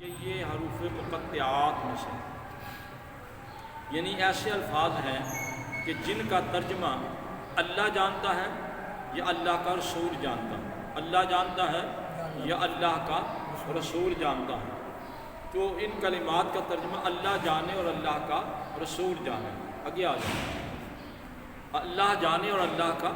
یہ حروف مقطعات میں سے یعنی ایسے الفاظ ہیں کہ جن کا ترجمہ اللہ جانتا ہے یا اللہ کا رسول جانتا ہے، اللہ جانتا ہے یا اللہ کا رسول جانتا ہے۔ تو ان کلمات کا ترجمہ اللہ جانے اور اللہ کا رسول جانے۔ آگے آ جائیں، اللہ جانے اور اللہ کا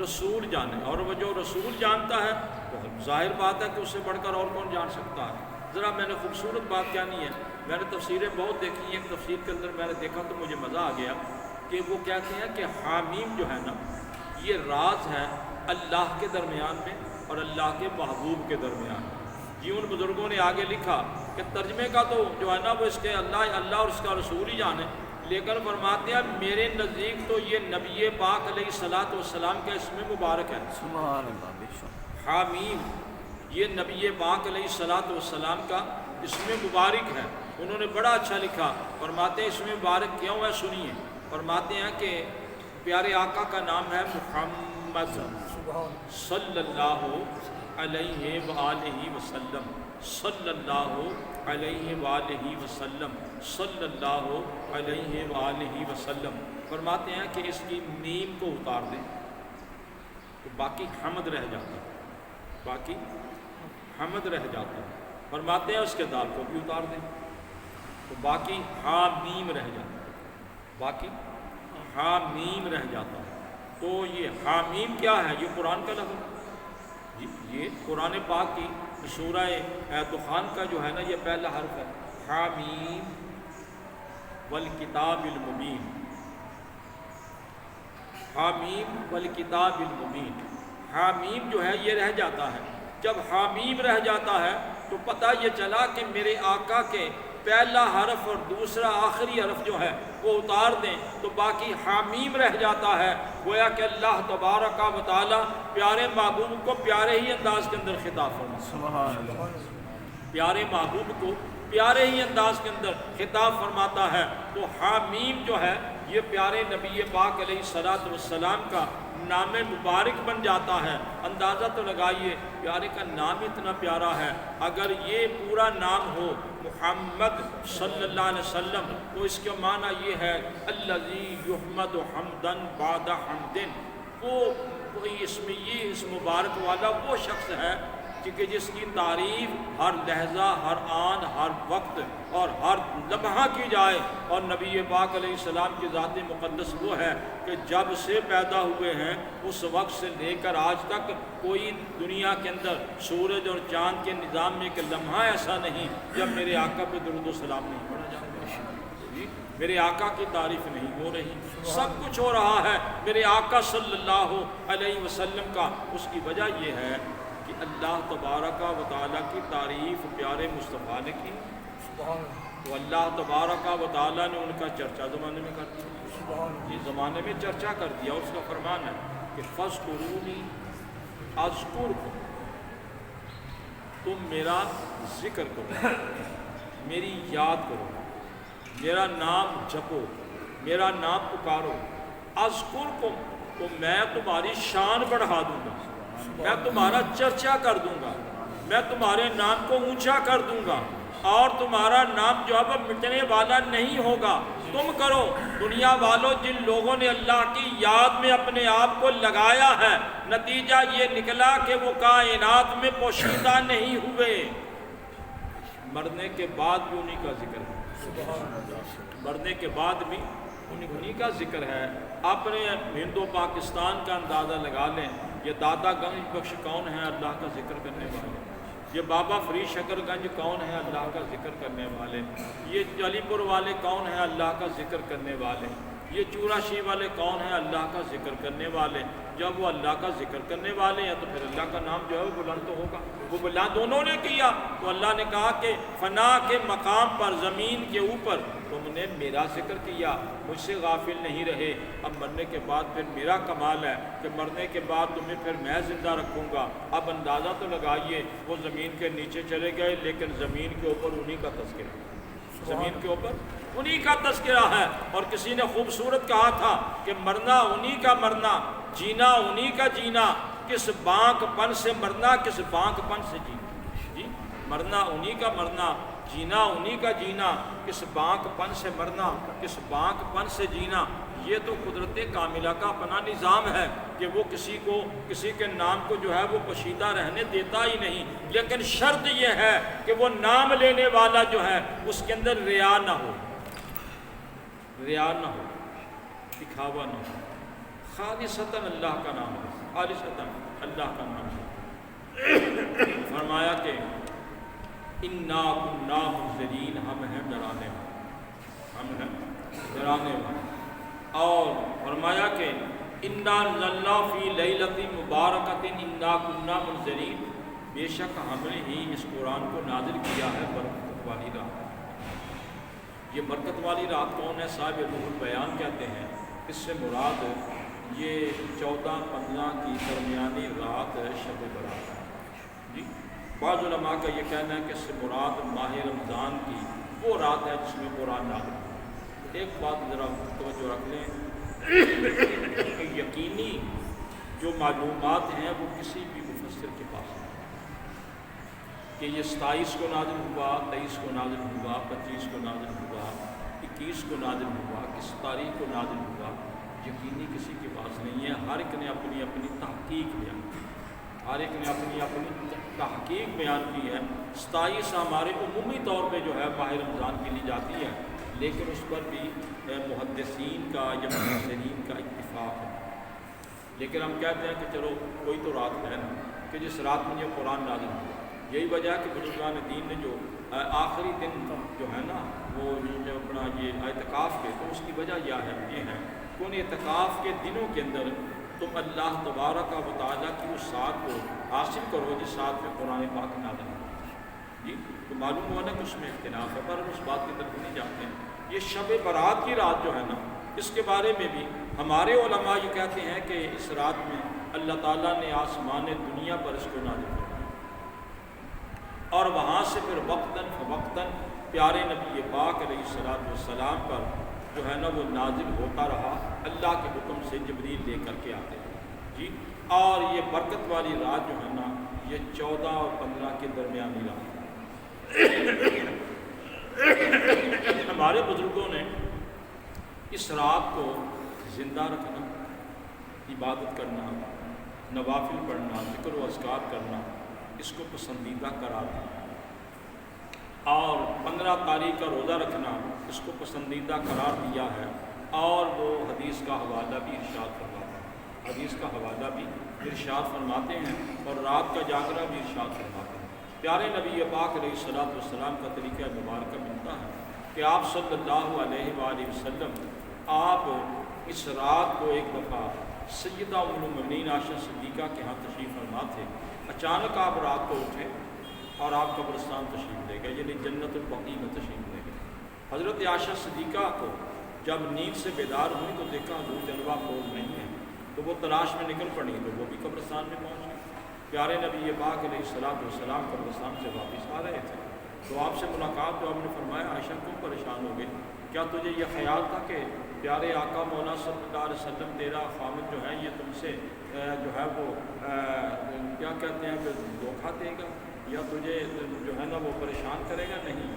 رسول جانے، اور وہ جو رسول جانتا ہے تو ظاہر بات ہے کہ اس سے بڑھ کر اور کون جان سکتا ہے۔ ذرا میں نے خوبصورت بات کہنی ہے، میں نے تفسیریں بہت دیکھی ہیں، ایک تفسیر کے اندر میں نے دیکھا تو مجھے مزہ آ گیا کہ وہ کہتے ہیں کہ حامیم جو ہے نا، یہ راز ہے اللہ کے درمیان میں اور اللہ کے محبوب کے درمیان۔ جی ان بزرگوں نے آگے لکھا کہ ترجمے کا تو جو ہے نا وہ اس کے اللہ اور اس کا رسول ہی جانے، لیکن فرماتے ہیں میرے نزدیک تو یہ نبی پاک علیہ الصلوۃ والسلام کا اسم مبارک ہے۔ سبحان اللہ۔ حامیم یہ نبی پاک علیہ الصلوۃ والسلام کا اسم مبارک ہے۔ انہوں نے بڑا اچھا لکھا، فرماتے ہیں اسم مبارک کیوں ہے سنیے۔ فرماتے ہیں کہ پیارے آقا کا نام ہے محمد صلی اللہ علیہ وآلہ وسلم، صلی اللہ علیہ وآلہ وسلم، صلی اللہ علیہ وآلہ وسلم۔ فرماتے ہیں کہ اس کی میم کو اتار دیں تو باقی حمد رہ جاتا ہے، باقی حمد رہ جاتا ہے۔ فرماتے ہیں اس کے دال کو بھی اتار دیں تو باقی حامیم رہ جاتا ہے، باقی حامیم رہ جاتا ہے۔ تو یہ حامیم کیا ہے؟ یہ قرآن کا لفظ ہے، یہ قرآن پاک کی سورہ دخان کا جو ہے نا یہ پہلا حرف ہے، حامیم والکتاب المبین، حامیم والکتاب المبین۔ حامیم جو ہے یہ رہ جاتا ہے۔ جب حامیم رہ جاتا ہے تو پتہ یہ چلا کہ میرے آقا کے پہلا حرف اور دوسرا آخری حرف جو ہے وہ اتار دیں تو باقی حامیم رہ جاتا ہے۔ گویا کہ اللہ تبارک و تعالی پیارے محبوب کو پیارے ہی انداز کے اندر خطاب فرماتا ہے، پیارے محبوب کو پیارے ہی انداز کے اندر خطاب فرماتا ہے۔ تو حامیم جو ہے یہ پیارے نبی پاک علیہ الصلوۃ والسلام کا نام مبارک بن جاتا ہے۔ اندازہ تو لگائیے پیارے کا نام اتنا پیارا ہے، اگر یہ پورا نام ہو محمد صلی اللہ علیہ وسلم تو اس کا معنی یہ ہے الذی یحمد حمدا بعد حمد، وہ اس مبارک والا وہ شخص ہے کہ جس کی تعریف ہر لحظہ، ہر آن، ہر وقت اور ہر لمحہ کی جائے۔ اور نبی پاک علیہ السلام کی ذات مقدس وہ ہے کہ جب سے پیدا ہوئے ہیں اس وقت سے لے کر آج تک کوئی دنیا کے اندر سورج اور چاند کے نظام میں ایک لمحہ ایسا نہیں جب میرے آقا پہ درود و سلام نہیں پڑھا جاتا، میرے آقا کی تعریف نہیں ہو رہی، سب کچھ ہو رہا ہے میرے آقا صلی اللہ علیہ وسلم کا۔ اس کی وجہ یہ ہے کہ اللہ تبارک و تعالیٰ کی تعریف پیارے مصطفیٰ نے کی، تو اللہ تبارک و تعالیٰ نے ان کا چرچا زمانے میں کر دیا، یہ زمانے میں چرچا کر دیا۔ اس کا فرمان ہے کہ فاذکرونی اذکرکم، تم میرا ذکر کرو، میری یاد کرو، میرا نام جپو، میرا نام پکارو، اذکرکم تو میں تمہاری شان بڑھا دوں گا، میں تمہارا چرچا کر دوں گا، میں تمہارے نام کو اونچا کر دوں گا، اور تمہارا نام جو اب مٹنے والا نہیں ہوگا۔ تم کرو دنیا والوں جن لوگوں نے اللہ کی یاد میں اپنے آپ کو لگایا ہے، نتیجہ یہ نکلا کہ وہ کائنات میں پوشیدہ نہیں ہوئے۔ مرنے کے بعد بھی انہی کا ذکر ہے، مرنے کے بعد بھی انہی کا ذکر ہے۔ اپنے ہند و پاکستان کا اندازہ لگا لیں، یہ دادا گنج بخش کون ہیں؟ اللہ کا ذکر کرنے والے۔ یہ بابا فرید شکر گنج کون ہیں؟ اللہ کا ذکر کرنے والے۔ یہ علی پور والے کون ہیں؟ اللہ کا ذکر کرنے والے۔ یہ چورا شی والے کون ہیں؟ اللہ کا ذکر کرنے والے۔ جب وہ اللہ کا ذکر کرنے والے ہیں تو پھر اللہ کا نام جو ہے وہ بلند تو ہوگا، وہ بلند دونوں نے کیا۔ تو اللہ نے کہا کہ فنا کے مقام پر زمین کے اوپر تم نے میرا ذکر کیا، مجھ سے غافل نہیں رہے۔ اب مرنے کے بعد پھر میرا کمال ہے کہ مرنے کے بعد تمہیں پھر میں زندہ رکھوں گا۔ اب اندازہ تو لگائیے، وہ زمین کے نیچے چلے گئے لیکن زمین کے اوپر انہی کا تذکرہ، زمین کے اوپر انہی کا تذکرہ ہے۔ اور کسی نے خوبصورت کہا تھا کہ مرنا انہی کا مرنا، جینا انہی کا جینا، کس بانک پن سے مرنا، کس بانک پن سے جینا۔ جی مرنا انہی کا مرنا، جینا انہی کا جینا، کس بانک پن سے مرنا، کس بانک پن سے جینا، یہ تو قدرت کاملہ کا اپنا نظام ہے کہ وہ کسی کے نام کو جو ہے وہ پوشیدہ رہنے دیتا ہی نہیں، لیکن شرط یہ ہے کہ وہ نام لینے والا جو ہے اس کے اندر ریا نہ ہو، ریا نہ ہو، دکھاوا نہ ہو، خالصتاً اللہ کا نام ہے، خالصتاً اللہ کا نام ہے۔ فرمایا کہ اِنَّا كُنَّا مُنذِرِينَ، ہم ہیں ڈرانے والے، ہم ہیں ڈرانے والے۔ اور فرمایا کہ اِنَّا أَنزَلْنَا فِي لَيْلَةٍ مُبَارَكَةٍ إِنَّا كُنَّا مُنذِرِينَ، بے شک ہم نے ہی اس قرآن کو نازل کیا ہے برکت والی رات۔ یہ برکت والی رات کون ہے؟ صاحب روح البیان کہتے ہیں اس سے مراد یہ 14-15 کی درمیانی رات شب برات ہے جی۔ بعض علماء کا یہ کہنا ہے کہ اس سے مراد ماہ رمضان کی وہ رات ہے جس میں قرآن نازل ہوا۔ ایک بات ذرا توجہ رکھ لیں کہ یقینی جو معلومات ہیں وہ کسی بھی مفسر کے پاس نہیں کہ یہ 27 کو نازل ہوا، 23 کو نازل ہوا، 25 کو نازل ہوا، 21 کو نازل ہوا، کس تاریخ کو نازل ہوا، یقینی کسی کے پاس نہیں ہے۔ ہر ایک نے اپنی اپنی تحقیق بیان کی، ہر ایک نے اپنی اپنی تحقیق بیان کی ہے۔ 27 ہمارے عمومی طور پہ جو ہے ماہ رمضان کے لیے جاتی ہے، لیکن اس پر بھی محدثین کا یا مفسرین کا اتفاق ہے۔ لیکن ہم کہتے ہیں کہ چلو کوئی تو رات ہے نا کہ جس رات میں یہ قرآن نازل ہوا۔ یہی وجہ ہے کہ بزرگان دین نے جو آخری دن جو ہے نا وہ جو اپنا یہ اعتکاف کے، تو اس کی وجہ یہ ہے کہ ان اعتکاف کے دنوں کے اندر تم اللہ تبارک و تعالیٰ کی اس ساتھ کو حاصل کرو جس ساتھ میں قرآن پاک نازل ہوا جی۔ تو معلوم ہوا نا کہ اس میں اختلاف ہے، پر ہم اس بات کی طرف نہیں جاتے ہیں۔ یہ شب برات کی رات جو ہے نا اس کے بارے میں بھی ہمارے علماء یہ کہتے ہیں کہ اس رات میں اللہ تعالیٰ نے آسمان دنیا پر اس کو نازل کیا اور وہاں سے پھر وقتاً فوقتاً پیارے نبی پاک علیہ السلام پر جو ہے نا وہ نازل ہوتا رہا، اللہ کے حکم سے جبریل لے کر کے آتے ہیں جی۔ اور یہ برکت والی رات جو ہے نا یہ 14 اور 15 کے درمیانی رات ہمارے بزرگوں نے اس رات کو زندہ رکھنا، عبادت کرنا، نوافل پڑھنا، ذکر و اذکار کرنا، اس کو پسندیدہ قرار دیا، اور 15 تاریخ کا روزہ رکھنا اس کو پسندیدہ قرار دیا ہے۔ اور وہ حدیث کا حوالہ بھی ارشاد فرماتے ہیں، حدیث کا حوالہ بھی ارشاد فرماتے ہیں، اور رات کا جاگرہ بھی ارشاد فرماتے ہیں۔ پیارے نبی پاک علیہ السلام کا طریقہ مبارکہ ملتا ہے کہ آپ صلی اللہ علیہ وآلہ وسلم آپ اس رات کو ایک دفعہ سیدہ ام المؤمنین عائشہ صدیقہ کے ہاں تشریف فرما تھے۔ اچانک آپ رات کو اٹھے اور آپ قبرستان تشریف لے گئے، یعنی جنت البقیع میں تشریف لے گئے۔ حضرت عائشہ صدیقہ کو جب نیند سے بیدار ہوئی تو دیکھا حضور جلوہ فروز نہیں ہے، تو وہ تلاش میں نکل پڑی، تو وہ بھی قبرستان میں پہنچ گئی۔ پیارے نبی پاک علیہ السلام قبرستان سے واپس آ رہے تھے تو آپ سے ملاقات، تو آپ نے فرمایا عائشہ کیوں پریشان ہو گئی؟ کیا تجھے یہ خیال تھا کہ پیارے آقا مولا صلی اللہ علیہ وسلم تیرا خامد جو ہے یہ تم سے جو ہے وہ کیا کہتے ہیں کہ دھوکہ دے گا یا تجھے جو ہے نا وہ پریشان کرے گا؟ نہیں،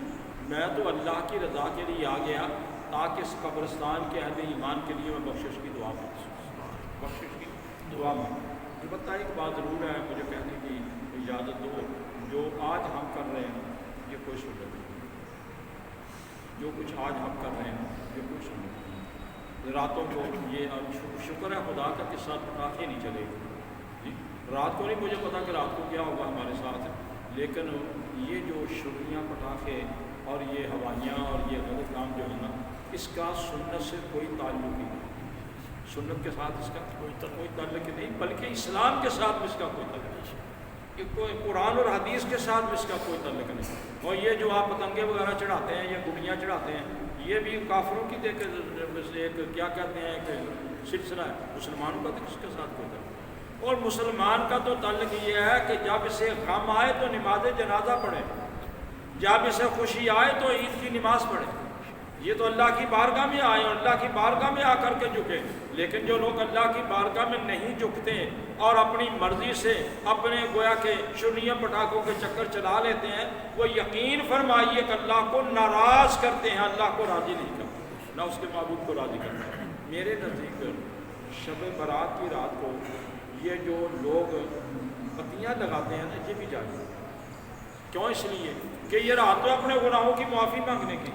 میں تو اللہ کی رضا کے لیے آ گیا تاکہ اس قبرستان کے اہل ایمان کے لیے میں بخشش کی دعا مانگوں۔ البتہ ایک بات ضرور ہے مجھے کہنے کی اجازت دو، جو آج ہم کر رہے ہیں یہ کوئی سنت نہیں، جو کچھ آج ہم کر رہے ہیں یہ کوئی سنت نہیں۔ راتوں کو یہ شکر ہے خدا کا کہ ساتھ پٹاخے نہیں چلے جی، رات کو نہیں مجھے پتا کہ رات کو کیا ہوگا ہمارے ساتھ، لیکن یہ جو شرمیاں پٹاخے اور یہ ہوائیاں اور یہ غلط کام جو ہے نا اس کا سنت سے کوئی تعلق ہی نہیں، سنت کے ساتھ اس کا کوئی تعلق نہیں، بلکہ اسلام کے ساتھ بھی اس کا کوئی تعلق نہیں، کوئی قرآن اور حدیث کے ساتھ بھی اس کا کوئی تعلق نہیں۔ اور یہ جو آپ پتنگے وغیرہ چڑھاتے ہیں یا گڈیاں چڑھاتے ہیں یہ بھی کافروں کی ایک کیا کہتے ہیں کہ سلسلہ ہے، مسلمانوں کا تو اس کے ساتھ کوئی تعلق۔ اور مسلمان کا تو تعلق یہ ہے کہ جب اسے غم آئے تو نماز جنازہ پڑھے، جب اسے خوشی آئے تو عید کی نماز پڑھے، یہ تو اللہ کی بارگاہ میں آئے اور اللہ کی بارگاہ میں آ کر کے جھکے، لیکن جو لوگ اللہ کی بارگاہ میں نہیں جھکتے اور اپنی مرضی سے اپنے گویا کے چرنیاں پٹاخوں کے چکر چلا لیتے ہیں، وہ یقین فرمائیے کہ اللہ کو ناراض کرتے ہیں، اللہ کو راضی نہیں کرتے، نہ اس کے معبود کو راضی کرتے ہیں۔ میرے نزدیک شب برات کی رات کو یہ جو لوگ پتیاں لگاتے ہیں نا، یہ بھی جائز، کیوں؟ اس لیے کہ یہ رات تو اپنے گناہوں کی معافی مانگنے کی،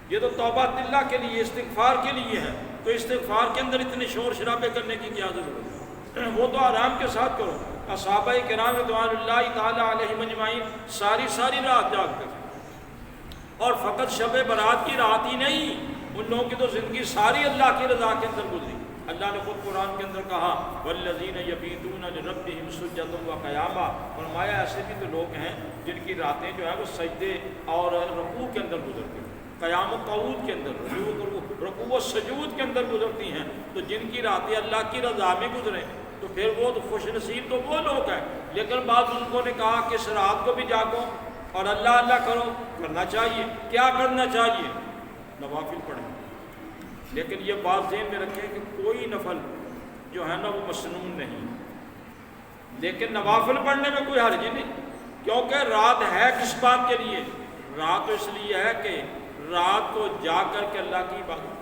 یہ تو توبہ اللہ کے لیے، استغفار کے لیے ہے، تو استغفار کے اندر اتنے شور شرابے کرنے کی کیا ضرورت ہے؟ وہ تو آرام کے ساتھ کرو۔ صحابہ کرام رضوان اللہ تعالیٰ علیہم اجمعین ساری رات جاگتے تھے، اور فقط شب برات کی رات ہی نہیں، ان لوگوں کی تو زندگی ساری اللہ کی رضا کے اندر گزری۔ اللہ نے خود قرآن کے اندر کہا والذین یبیتون لربہم سجدا وقیاما، فرمایا ایسے بھی تو لوگ ہیں جن کی راتیں جو ہے وہ سجدے اور رکوع کے اندر گزرتی ہیں، قیام و قعود کے اندر، رکوع و سجود کے اندر گزرتی ہیں۔ تو جن کی راتیں اللہ کی رضا میں گزریں تو پھر وہ تو خوش نصیب تو وہ لوگ ہیں۔ لیکن بعض بزرگوں نے کہا کہ اس رات کو بھی جاگو اور اللہ اللہ کرو، کرنا چاہیے۔ کیا کرنا چاہیے؟ نوافل پڑھیں، لیکن یہ بات ذہن میں رکھیں کہ کوئی نفل جو ہے نا وہ مسنون نہیں، لیکن نوافل پڑھنے میں کوئی حرج نہیں، کیونکہ رات ہے کس بات کے لیے؟ رات تو اس لیے ہے کہ رات کو جا کر کے اللہ کی عبادت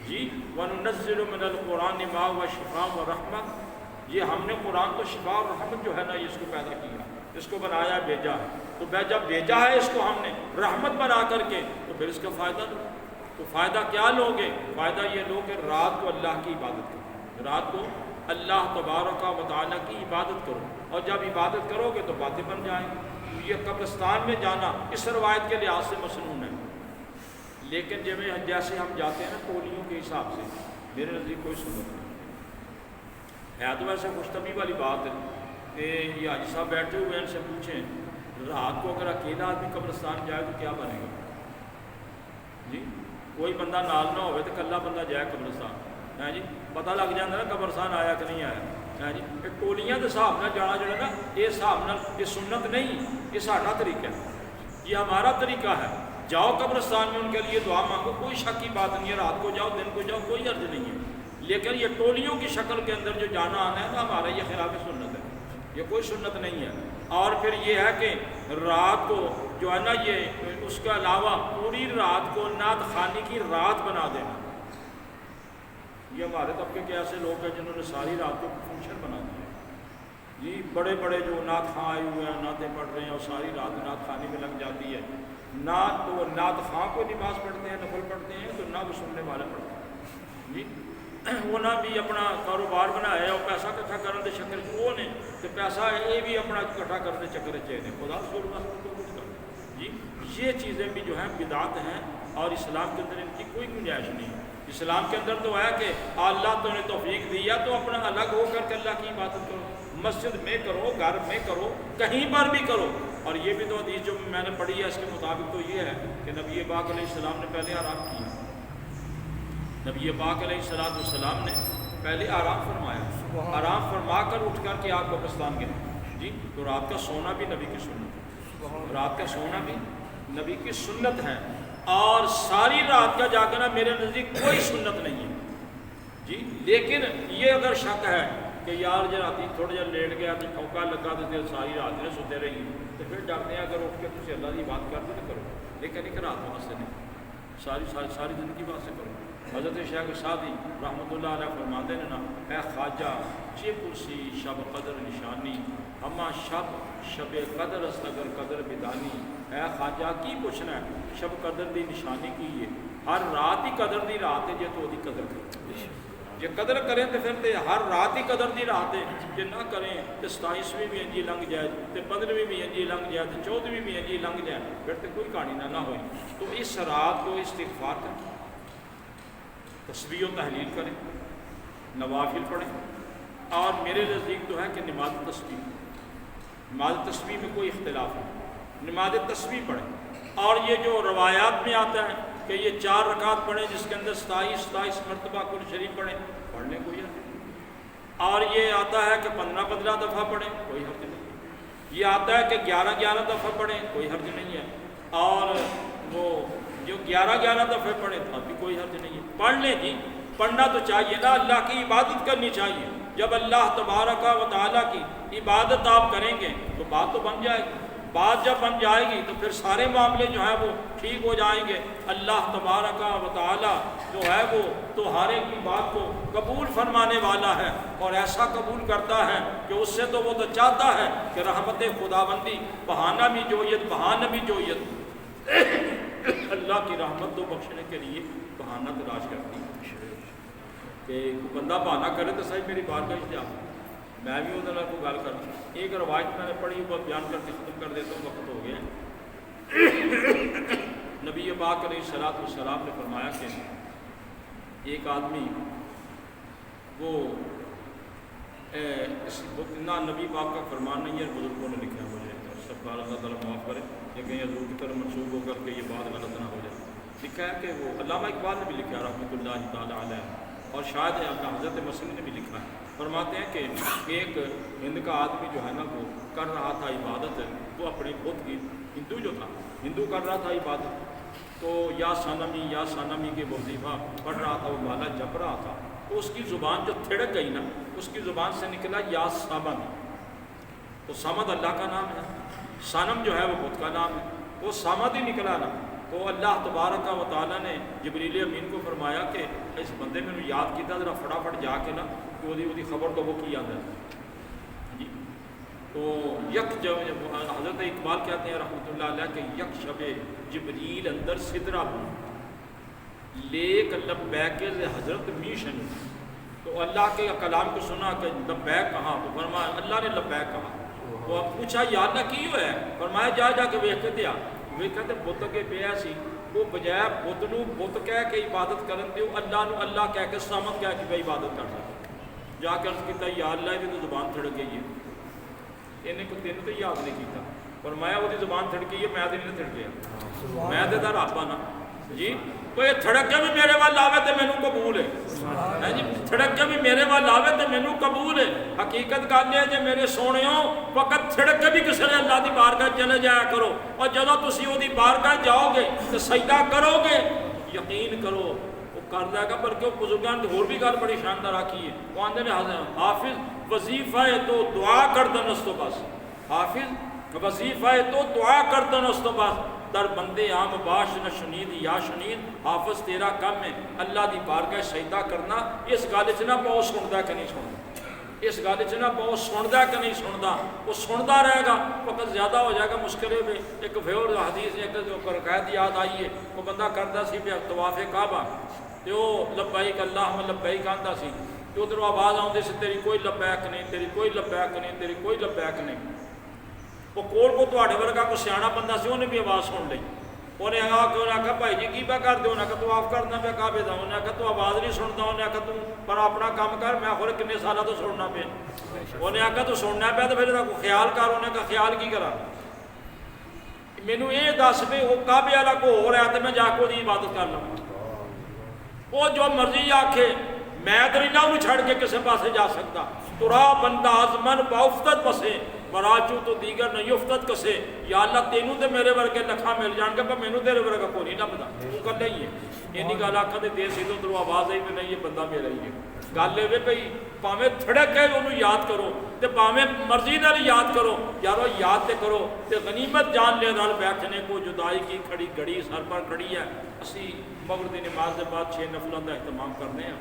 جی وَنُنَزِّلُ مِنَ الْقُرْآنِ مَا هُوَ شِفَاءٌ وَرَحْمَةٌ، یہ ہم نے قرآن کو شفا اور رحمت جو ہے نا اس کو پیدا کیا، اس کو بنایا بھیجا ہے، تو جب بھیجا ہے اس کو ہم نے رحمت بنا کر کے، تو پھر اس کا فائدہ لو۔ تو فائدہ کیا لوگے؟ فائدہ یہ لو کہ رات کو اللہ کی عبادت کرو، رات کو اللہ تبارک و تعالیٰ کی عبادت کرو، اور جب عبادت کرو گے تو باتیں بن جائیں گی۔ یہ قبرستان میں جانا اس روایت کے لحاظ سے مسنون ہے، لیکن جیسے ہم جاتے ہیں نا ٹولیوں کے حساب سے، میرے نزدیک کوئی سنت نہیں ہے۔ تو ویسے خوشطبی والی بات ہے کہ یہ حاجی صاحب بیٹھے ہوئے ہیں، ان سے پوچھیں رات کو اگر اکیلا آدمی قبرستان جائے تو کیا بنے گا؟ جی کوئی بندہ نال نہ ہوئے تو کلا بندہ جائے قبرستان، ہے جی پتہ لگ جاتا نا قبرستان آیا کہ نہیں آیا، ہے جی ٹولیاں کے حساب نہ جانا جو ہے نا، یہ حساب نہ، یہ سنت نہیں، یہ ساڈا طریقہ ہے، یہ ہمارا طریقہ ہے۔ جاؤ قبرستان میں ان کے لیے دعا مانگو، کوئی شک کی بات نہیں ہے، رات کو جاؤ دن کو جاؤ، کوئی عرض نہیں ہے، لیکن یہ ٹولیوں کی شکل کے اندر جو جانا آنا ہے نا ہمارا یہ خلاف سنت ہے، یہ کوئی سنت نہیں ہے۔ اور پھر یہ ہے کہ رات کو جو ہے نا یہ اس کے علاوہ پوری رات کو نعت خوانی کی رات بنا دینا، یہ ہمارے طبقے کے ایسے لوگ ہیں جنہوں نے ساری رات کو فنکشن بنا دیا جی، بڑے بڑے جو نعت خواں آئے ہوئے ہیں، نعتیں پڑھ رہے ہیں اور ساری رات نعت خوانی میں لگ جاتی ہے، نہ تو وہ نعت خواں کو نماز پڑھتے ہیں، نفل پڑھتے ہیں، تو نہ وہ سننے والے پڑھتے ہیں جی، وہ نہ بھی اپنا کاروبار بنایا اور پیسہ اکٹھا کرنے کے چکر وہ نے تو پیسہ یہ بھی اپنا اکٹھا کرنے چکر چاہیے خدا رسول جی، یہ چیزیں بھی جو ہیں بدعت ہیں، اور اسلام کے اندر ان کی کوئی گنجائش نہیں ہے۔ اسلام کے اندر تو ہے کہ اللہ تو نے توفیق دیا تو اپنا الگ ہو کر کے اللہ کی عبادت کرو، مسجد میں کرو، گھر میں کرو، کہیں پر بھی کرو۔ اور یہ بھی تو حدیث جو میں نے پڑھی ہے اس کے مطابق تو یہ ہے کہ نبی پاک علیہ السلام نے پہلے آرام کیا، نبی پاک علیہ السلام نے پہلے آرام فرمایا، آرام فرما کر اٹھ کر کے آپ قبرستان گئے جی، تو رات کا سونا بھی نبی کی سنت ہے، رات کا سونا بھی نبی کی سنت ہے، اور ساری رات کا جاگنا میرے نزدیک کوئی سنت نہیں ہے جی۔ لیکن یہ اگر شک ہے کہ یار جو رات تھوڑا جہا لیٹ گیا تو ٹھوکا لگا تو ساری رات نے سوتے رہی تو پھر جاگتے ہیں، اگر اٹھ کے تھی اللہ کی بات کر دو تو کرو، لیکن ایک رات واسطے نہیں، ساری زندگی واسطے کرو۔ حضرت شیخ سعدی رحمۃ اللہ علیہ فرماتے ہیں نا، اے خواجہ چے کرسی شب قدر نشانی، ہما شب قدر است اگر قدر بدانی، اے خواجہ کی پوچھنا ہے شب قدر دی نشانی کی ہے، ہر رات ہی قدر دی رات ہے جے تو دی قدر کریں، جے قدر کریں تو پھر ہر رات ہی قدر دی رات ہے، جے نہ کریں تو 27ویں بھی انجی لنگ جائے، تو 15ویں بھی انجی لنگ جائے، تو 14ویں بھی انجی لنگ جائے، پھر تو کوئی کہانی نہ ہوئی۔ تو اس رات کو استغفار کریں، تسبیح و تحلیل کریں، نوافل پڑھیں، اور میرے نزدیک تو ہے کہ نماز تسبیح میں کوئی اختلاف نہیں، نماز تسبیح پڑھیں۔ اور یہ جو روایات میں آتا ہے کہ یہ 4 رکعت پڑھیں جس کے اندر 27 مرتبہ کل شریف پڑھیں، پڑھنے کوئی حرج نہیں، اور یہ آتا ہے کہ 15 دفعہ پڑھیں، کوئی حرج نہیں، یہ آتا ہے کہ 11 دفعہ پڑھیں، کوئی حرج نہیں ہے، اور وہ جو 11 دفعے پڑھیں تو بھی کوئی حرج نہیں ہے، پڑھ لیں جی، پڑھنا تو چاہیے نا، اللہ کی عبادت کرنی چاہیے۔ جب اللہ تبارک و تعالیٰ کی عبادت آپ کریں گے تو بات تو بن جائے گی، بات جب بن جائے گی تو پھر سارے معاملے جو ہیں وہ ٹھیک ہو جائیں گے۔ اللہ تبارک و تعالیٰ جو ہے وہ تو ہر ایک کی بات کو قبول فرمانے والا ہے، اور ایسا قبول کرتا ہے کہ اس سے تو وہ تو چاہتا ہے کہ رحمت خداوندی بہانہ بھی جویت، بہانہ بھی جویت، اللہ کی رحمت کو بخشنے کے لیے بہانہ تلاش کرتی ہے کہ بندہ بہانہ کرے تو صحیح میری بات کا اجتماع میں بھی ادھر کو گل کروں۔ ایک روایت میں نے پڑھی وہ بیان کرتے ختم کر دیتا ہوں، وقت ہو گیا۔ نبی پاک علیہ الصلوۃ والسلام نے فرمایا کہ ایک آدمی وہ اس نہ نبی پاک کا فرمان نہیں ہے، بزرگوں نے لکھا ہے، مجھے سب کا اللہ تعالیٰ معاف کرے لیکن حضور کی طرف منسوخ ہو کر کے یہ بات غلط نہ ہو جائے۔ لکھا ہے کہ وہ علامہ اقبال نے بھی لکھا ہے رحمۃ اللہ تعالیٰ علیہ، اور شاید حضرت مسلم نے بھی لکھا ہے، فرماتے ہیں کہ ایک ہند کا آدمی جو ہے نا وہ کر رہا تھا عبادت، وہ اپنے خود کی ہندو جو تھا، ہندو کر رہا تھا عبادت، تو یا سانمی کے وظیفہ پڑھ رہا تھا، وہ مالا جپ رہا تھا، تو اس کی زبان جو تھڑک گئی نا، اس کی زبان سے نکلا یا ساممی، تو سامد اللہ کا نام ہے، سانم جو ہے وہ بت کا نام ہے، وہ سامد ہی نکلا نا۔ تو اللہ تبارک و تعالیٰ نے جبریل امین کو فرمایا کہ اس بندے میں یاد کیا ذرا فٹافٹ جا کے نا کہ وہ خبر تو وہ کی آتا ہے جی۔ تو حضرت اقبال کہتے ہیں رحمۃ اللہ علیہ کہ یک شب جبریل اندر سدرا لیک لبیک حضرت میشن، تو اللہ کے کلام کو سنا کہ لبیک کہاں، تو فرمایا اللہ نے لبیک کہا، تو اب پوچھا یا اللہ کی ہوا ہے، فرمایا جا کے ویکھ کے دیا، ویکھتے بت اگے پیا سی، وہ بجائے بت نو بت کہہ کے عبادت کرن دیو، اللہ نو اللہ کہہ کے سامت کہہ کے بھی عبادت کر سکتا۔ جا کے عرض کیتا یا اللہ یہ تو زبان تھڑک گئی ہے، انہیں کو تین تو یاد نہیں کیتا، فرمایا وہ زبان تھڑک گئی ہے، میں تو نہیں تھڑکیا، میں تو رب ہاں نا جی، کوئی تھڑک کے بھی میرے وال آوے تو مینوں قبول ہے جی، تھڑک کے بھی میرے وال آوے تو مینوں قبول ہے۔ حقیقت گل ہے جی میرے سونےوں فقط تھڑک کے بھی کسی نے اللہ دی بارگاہ چلے جایا کرو، اور جدوں تسی وہ دی بارگاہ جاؤ گے تو سجدہ کرو گے، یقین کرو وہ کر دے گا۔ بلکہ وہ بزرگان نے اور بھی گل بڑی شاندار آکھی ہے، وہ آندے نے حافظ وظیفہ ہے تو دعا کردن اس تو بس، حافظ وظیفہ ہے تو دعا کردن اس تو بس، در بندے عام باش نہ شنید یا شنید، حافظ تیرا کم ہے اللہ دی بارگاہ سجدہ کرنا۔ اس گل چ نہ پاؤ سندا کہ نہیں سندا، اس گل چ نہ پاؤ سندا کہ نہیں سندا، وہ سندا رہے گا وقت زیادہ ہو جائے گا مشکل ہے۔ ایک پھر حدیث ایک روایت یاد آئی ہے، وہ بندہ کرتا سی پہ طواف کعبہ، تے وہ لبیک اللہم لبیک آندا سی، تے ادھر آواز آؤندی سی تیری کوئی لبیک نہیں، تیری کوئی لبیک نہیں، تیری کوئی لبیک نہیں۔ وہ کول کو تواڈے ورگا کوئی سیاح بندہ سی، انہیں بھی آواز سن لی، انہیں آخیا بھائی جی کی پہ کر دے، انہیں آخیا تو آف کرنا پہ کعبے دا، انہیں آخیا تو آواز نہیں سنتا، انہیں آخیا تو پر اپنا کام کر، میں آخر کنے سالہ تو سننا پہ، انہیں آخیا تو سننا پہ تو پھر کوئی خیال کر، انہیں کہا خیال کی کرا، مینوں یہ دس بھی وہ کعبے والا کو ہو رہا ہے تو میں جا کے وہ عبادت کر لوں، وہ جو مرضی آکھے میں تو نہیں انہوں چھڑ کے کسی پاسے جا سکتا۔ ترا بندہ آزمن بافتت بسے مراچو تو دیگر نہیں افتت کسے، یا اللہ تینوں تے میرے ورگے لکھا مل جان گے پر مینوں تیرے ورگا کوئی نہیں لبدا، تو کل نہیں ہے اینی گل آکھا تے دیر سیدھوں درو آواز آئی تے نہیں یہ بندہ میرا ہی ہے۔ گل اے بھئی پاویں تھڑک گئے انہوں یاد کرو تے پاویں مرضی نال یاد کرو، یارو یاد تے کرو تے غنیمت جان لے نال بیٹھنے کو جدائی کی کھڑی گھڑی سر پر کھڑی ہے۔ اسی مغرب دی نماز دے بعد 6 نفلاں دا اہتمام کرنے ہیں،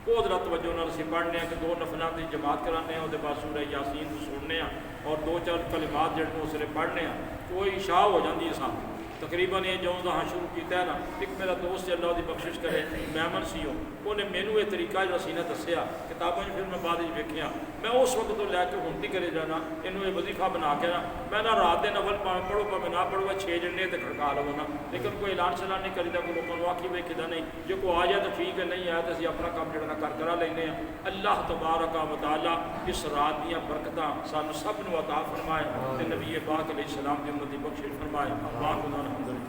وہ ذرا توجہ نال اسی پڑھنے ہیں کہ 2 نفلاں دی جماعت کرانے ہیں، وہ بعد سورہ یاسین کو سننے ہیں اور 2-4 کلمات جڑے اس نے پڑھنے ہیں، کوئی عشاء ہو جاندی ہے ساتھ تقریباً یہ جو ہاں شروع کیتا ہے نا۔ ایک میرا دوست اللہ دی بخشش کرے میمن سی ہو، انہیں مینوں یہ طریقہ جو اسی نے دسیا کتابوں پھر میں بعد ویکھیا، میں اس وقت تو لے کے ہن تک کرے جانا انہوں یہ وظیفہ بنا کے نا، میں نہ رات دے نفل پاویں پڑھو پاویں نہ پڑھو 6 جنڈے تے کھڑکا لو نا، لیکن کوئی اعلان شلان نہیں کریدا، کوئی لوگوں کو آکھی ویکھدا نہیں، جو کوئی آ جائے تو ٹھیک ہے، نہیں آیا تو اسی اپنا کام جڑا کر کرا لینے ہیں۔ اللہ تبارک و تعالی اس رات دیاں برکتاں سانو سب نو عطا فرمائے تے نبی پاک علیہ السلام دی امت دی بخشش فرمائے۔